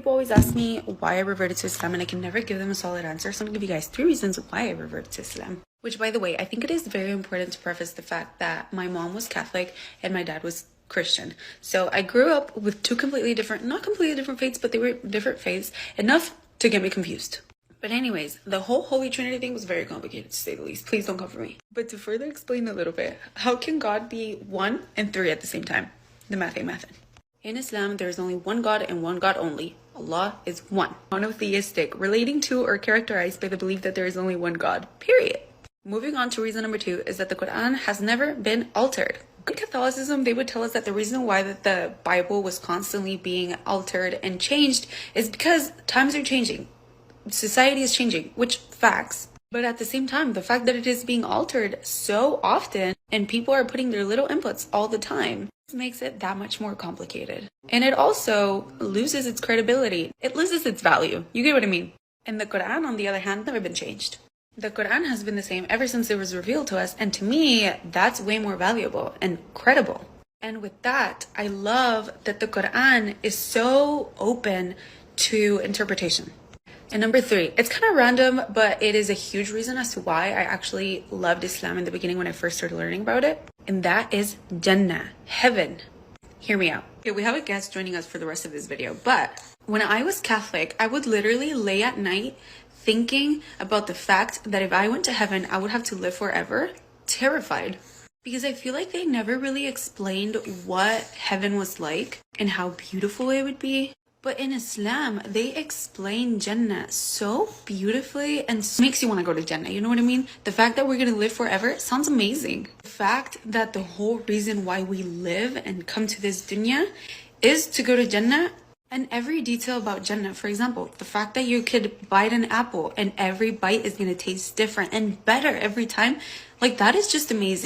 people always ask me why I reverted to Islam and I can never give them a solid answer. So I'm gonna give you guys 3 reasons why I reverted to Islam. Which, by the way, I think it is very important to preface the fact that my mom was Catholic and my dad was Christian. So I grew up with 2 completely different, not completely different faiths, but they were different faiths enough to get me confused. But anyways, the whole Holy Trinity thing was very complicated, to say the least. Please don't come for me. But to further explain a little bit, how can God be 1 and 3 at the same time? The math ain't mathin'. In Islam, there is only one God and one God only. Allah is one. Monotheistic, relating to or characterized by the belief that there is only one God, period. Moving on to reason number 2 is that the Quran has never been altered. In Catholicism, they would tell us that the reason why that the Bible was constantly being altered and changed is because times are changing. Society is changing, which facts. But at the same time, the fact that it is being altered so often and people are putting their little inputs all the time makes it that much more complicated. And it also loses its credibility. It loses its value. You get what I mean? And the Quran, on the other hand, never been changed. The Quran has been the same ever since it was revealed to us. And to me, that's way more valuable and credible. And with that, I love that the Quran is so open to interpretation. And number 3, it's kind of random, but it is a huge reason as to why I actually loved Islam in the beginning when I first started learning about it. And that is Jannah, heaven. Hear me out. Okay, we have a guest joining us for the rest of this video, but when I was Catholic, I would literally lay at night thinking about the fact that if I went to heaven, I would have to live forever, terrified. Because I feel like they never really explained what heaven was like and how beautiful it would be. But in Islam, they explain Jannah so beautifully and makes you want to go to Jannah. You know what I mean? The fact that we're going to live forever sounds amazing. The fact that the whole reason why we live and come to this dunya is to go to Jannah, and every detail about Jannah. For example, the fact that you could bite an apple and every bite is going to taste different and better every time. Like, that is just amazing.